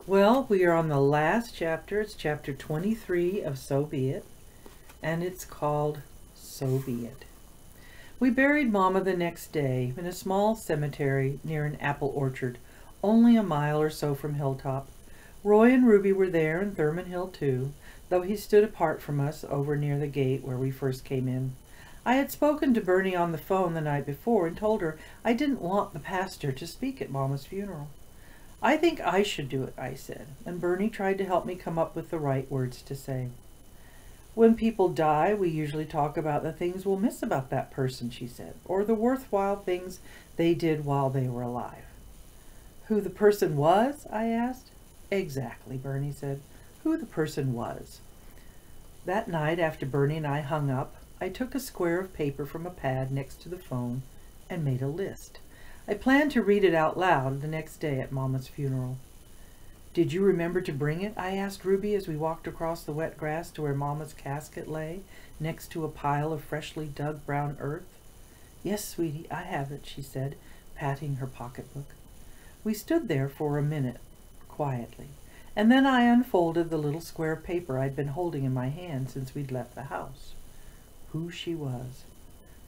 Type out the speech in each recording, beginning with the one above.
Well, we are on the last chapter. It's chapter 23 of So Be It, and it's called So Be It. We buried Mama the next day in a small cemetery near an apple orchard, only a mile or so from Hilltop. Roy and Ruby were there, and Thurman Hill too, though he stood apart from us over near the gate where we first came in. I had spoken to Bernie on the phone the night before and told her I didn't want the pastor to speak at Mama's funeral. "I think I should do it," I said, and Bernie tried to help me come up with the right words to say. "When people die, we usually talk about the things we'll miss about that person," she said, "or the worthwhile things they did while they were alive." "Who the person was?" I asked. "Exactly," Bernie said. "Who the person was." That night, after Bernie and I hung up, I took a square of paper from a pad next to the phone and made a list. I planned to read it out loud the next day at Mama's funeral. "Did you remember to bring it?" I asked Ruby as we walked across the wet grass to where Mama's casket lay, next to a pile of freshly dug brown earth. "Yes, sweetie, I have it," she said, patting her pocketbook. We stood there for a minute, quietly, and then I unfolded the little square of paper I'd been holding in my hand since we'd left the house. Who she was.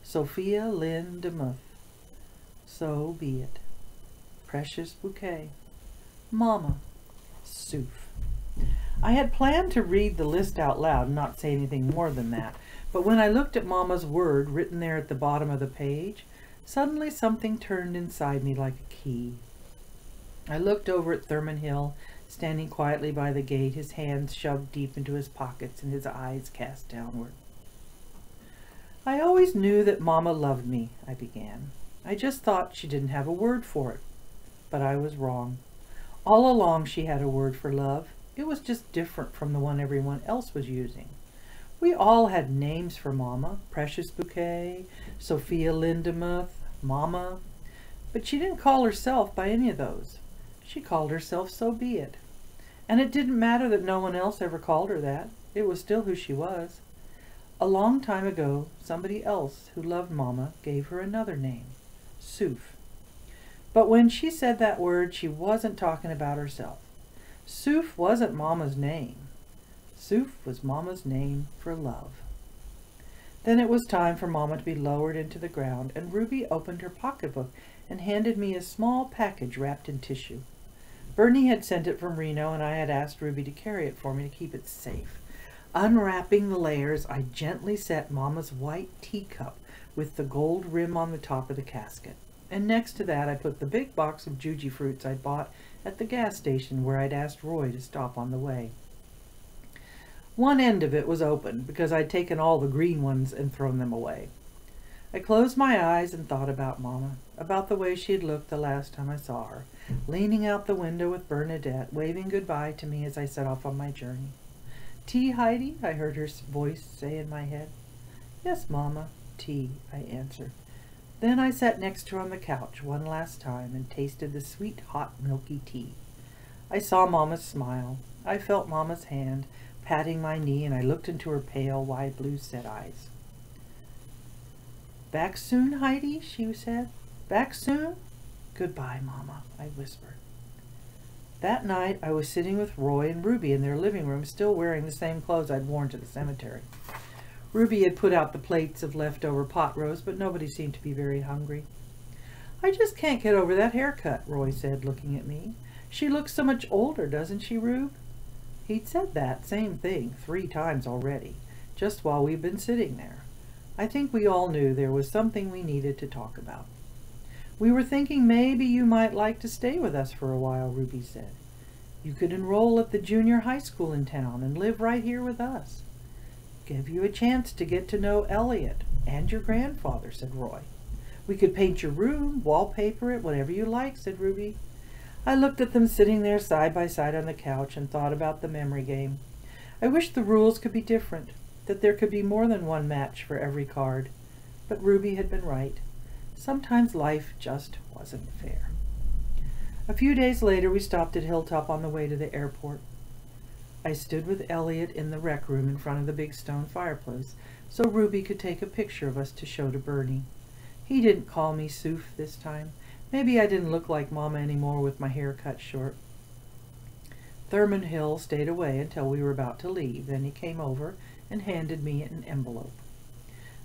Sophia Lynn DeMuth. So be it. Precious bouquet. Mama. Soof. I had planned to read the list out loud and not say anything more than that, but when I looked at Mama's word written there at the bottom of the page, suddenly something turned inside me like a key. I looked over at Thurman Hill, standing quietly by the gate, his hands shoved deep into his pockets and his eyes cast downward. "I always knew that Mama loved me," I began. "I just thought she didn't have a word for it. But I was wrong. All along she had a word for love. It was just different from the one everyone else was using. We all had names for Mama, Precious Bouquet, Sophia Lynn DeMuth, Mama. But she didn't call herself by any of those. She called herself So Be It. And it didn't matter that no one else ever called her that. It was still who she was. A long time ago, somebody else who loved Mama gave her another name, Soof. But when she said that word, she wasn't talking about herself. Soof wasn't Mama's name. Soof was Mama's name for love." Then it was time for Mama to be lowered into the ground, and Ruby opened her pocketbook and handed me a small package wrapped in tissue. Bernie had sent it from Reno, and I had asked Ruby to carry it for me to keep it safe. Unwrapping the layers, I gently set Mama's white teacup with the gold rim on the top of the casket. And next to that, I put the big box of juji fruits I'd bought at the gas station where I'd asked Roy to stop on the way. One end of it was open because I'd taken all the green ones and thrown them away. I closed my eyes and thought about Mama, about the way she had looked the last time I saw her, leaning out the window with Bernadette, waving goodbye to me as I set off on my journey. "Tea, Heidi?" I heard her voice say in my head. "Yes, Mama, tea," I answered. Then I sat next to her on the couch one last time and tasted the sweet, hot, milky tea. I saw Mama's smile. I felt Mama's hand patting my knee, and I looked into her pale, wide blue set eyes. "Back soon, Heidi?" she said. "Back soon?" "Goodbye, Mama," I whispered. That night I was sitting with Roy and Ruby in their living room, still wearing the same clothes I'd worn to the cemetery. Ruby had put out the plates of leftover pot roast, but nobody seemed to be very hungry. "I just can't get over that haircut," Roy said, looking at me. "She looks so much older, doesn't she, Rube?" He'd said that same thing 3 times already, just while we'd been sitting there. I think we all knew there was something we needed to talk about. "We were thinking maybe you might like to stay with us for a while," Ruby said. "You could enroll at the junior high school in town and live right here with us. Give you a chance to get to know Elliot and your grandfather," said Roy. "We could paint your room, wallpaper it, whatever you like," said Ruby. I looked at them sitting there side by side on the couch and thought about the memory game. I wished the rules could be different, that there could be more than one match for every card. But Ruby had been right. Sometimes life just wasn't fair. A few days later, we stopped at Hilltop on the way to the airport. I stood with Elliot in the rec room in front of the big stone fireplace, so Ruby could take a picture of us to show to Bernie. He didn't call me Soof this time. Maybe I didn't look like Mama anymore with my hair cut short. Thurman Hill stayed away until we were about to leave. Then he came over and handed me an envelope.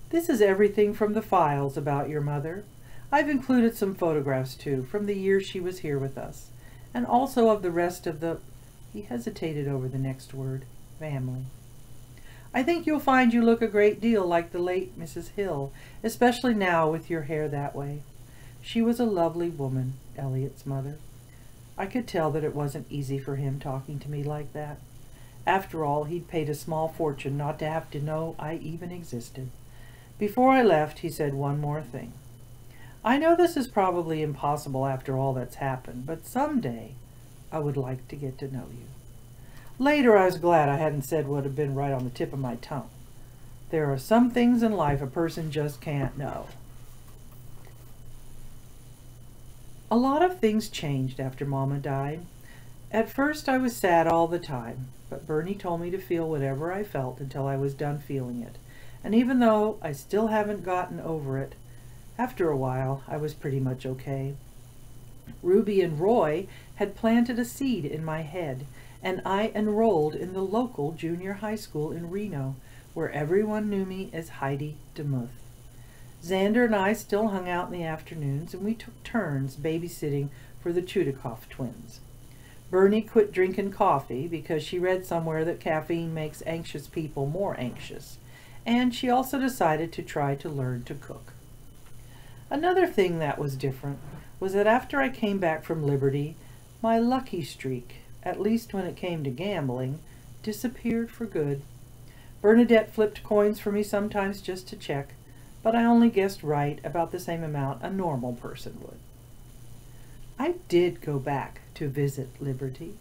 "This is everything from the files about your mother. I've included some photographs too, from the year she was here with us, and also of the rest of the," he hesitated over the next word, "family. I think you'll find you look a great deal like the late Mrs. Hill, especially now with your hair that way. She was a lovely woman, Elliot's mother." I could tell that it wasn't easy for him talking to me like that. After all, he'd paid a small fortune not to have to know I even existed. Before I left, he said one more thing. "I know this is probably impossible after all that's happened, but someday I would like to get to know you." Later, I was glad I hadn't said what had been right on the tip of my tongue. There are some things in life a person just can't know. A lot of things changed after Mama died. At first I was sad all the time, but Bernie told me to feel whatever I felt until I was done feeling it. And even though I still haven't gotten over it, after a while I was pretty much okay. Ruby and Roy had planted a seed in my head, and I enrolled in the local junior high school in Reno, where everyone knew me as Heidi DeMuth. Xander and I still hung out in the afternoons, and we took turns babysitting for the Chudikoff twins. Bernie quit drinking coffee because she read somewhere that caffeine makes anxious people more anxious, and she also decided to try to learn to cook. Another thing that was different was that after I came back from Liberty, my lucky streak, at least when it came to gambling, disappeared for good. Bernadette flipped coins for me sometimes just to check, but I only guessed right about the same amount a normal person would. I did go back to visit Liberty.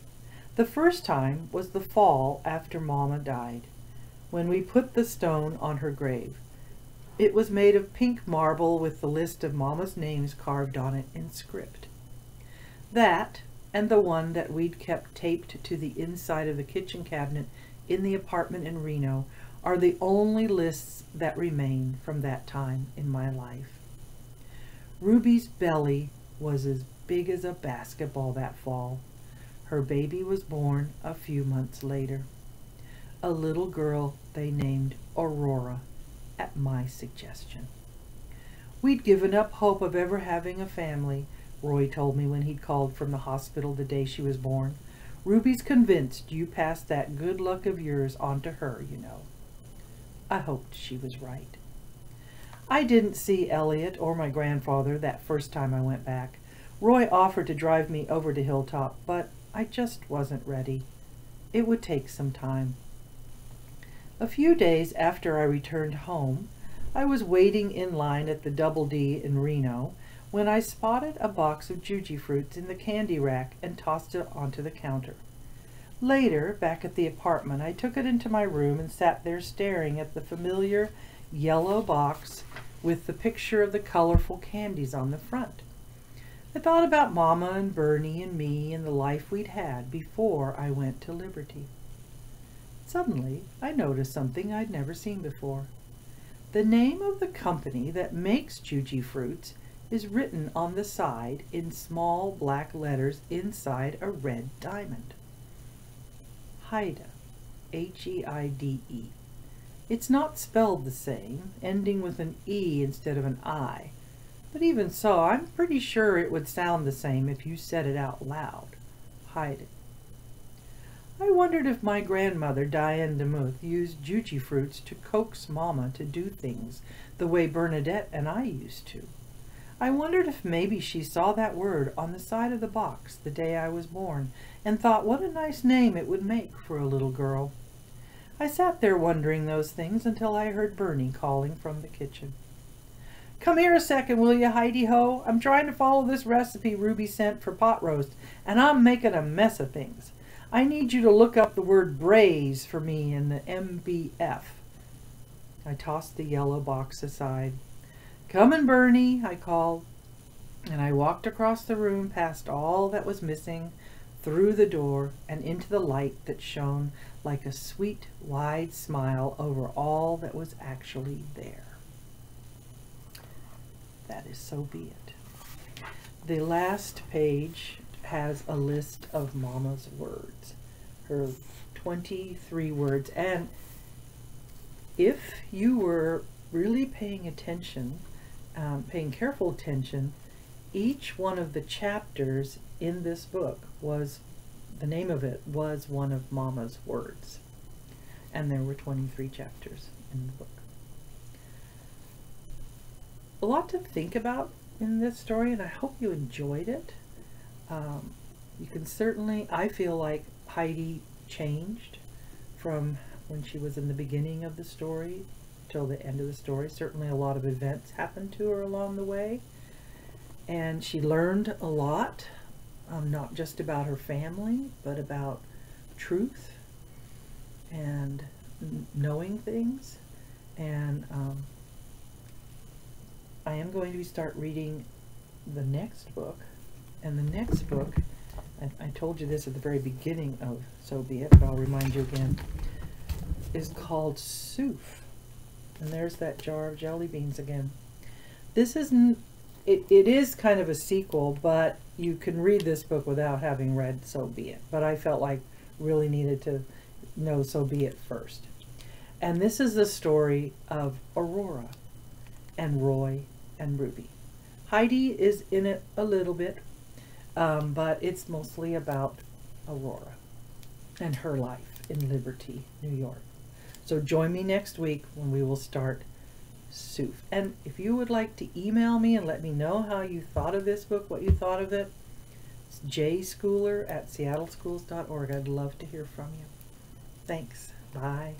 The first time was the fall after Mama died, when we put the stone on her grave. It was made of pink marble with the list of Mama's names carved on it in script. That, and the one that we'd kept taped to the inside of the kitchen cabinet in the apartment in Reno, are the only lists that remain from that time in my life. Ruby's belly was as big as a basketball that fall. Her baby was born a few months later. A little girl they named Aurora, at my suggestion. We'd given up hope of ever having a family, Roy told me when he'd called from the hospital the day she was born. "Ruby's convinced you passed that good luck of yours on to her, you know." I hoped she was right. I didn't see Elliot or my grandfather that first time I went back. Roy offered to drive me over to Hilltop, but I just wasn't ready. It would take some time. A few days after I returned home, I was waiting in line at the Double D in Reno when I spotted a box of Juji fruits in the candy rack and tossed it onto the counter. Later, back at the apartment, I took it into my room and sat there staring at the familiar yellow box with the picture of the colorful candies on the front. I thought about Mama and Bernie and me and the life we'd had before I went to Liberty. Suddenly, I noticed something I'd never seen before. The name of the company that makes Juji fruits is written on the side in small black letters inside a red diamond. Heide, H-E-I-D-E. It's not spelled the same, ending with an E instead of an I. But even so, I'm pretty sure it would sound the same if you said it out loud. Heide. I wondered if my grandmother, Diane DeMuth, used Juji fruits to coax Mama to do things the way Bernadette and I used to. I wondered if maybe she saw that word on the side of the box the day I was born and thought what a nice name it would make for a little girl. I sat there wondering those things until I heard Bernie calling from the kitchen. "Come here a second, will you, Heidi-ho? I'm trying to follow this recipe Ruby sent for pot roast, and I'm making a mess of things. I need you to look up the word braise for me in the MBF." I tossed the yellow box aside. "Coming, Bernie," I called, and I walked across the room past all that was missing, through the door, and into the light that shone like a sweet, wide smile over all that was actually there. That is so be it. the last page has a list of Mama's words, her 23 words. And if you were really paying attention, paying careful attention, each one of the chapters in this book was, the name of it was one of Mama's words. And there were 23 chapters in the book. A lot to think about in this story, and I hope you enjoyed it. You can certainly, I feel like Heidi changed from when she was in the beginning of the story till the end of the story. Certainly a lot of events happened to her along the way, and she learned a lot, not just about her family, but about truth and knowing things. And I am going to start reading the next book, and the next book, I told you this at the very beginning of So Be It, but I'll remind you again, is called Soof. And there's that jar of jelly beans again. This isn't, it is kind of a sequel, but you can read this book without having read So Be It. But I felt like really needed to know So Be It first. And this is the story of Aurora and Roy and Ruby. Heidi is in it a little bit, but it's mostly about Aurora and her life in Liberty, New York. So join me next week when we will start Soof. And if you would like to email me and let me know how you thought of this book, what you thought of it, it's jschooler@seattleschools.org. I'd love to hear from you. Thanks. Bye.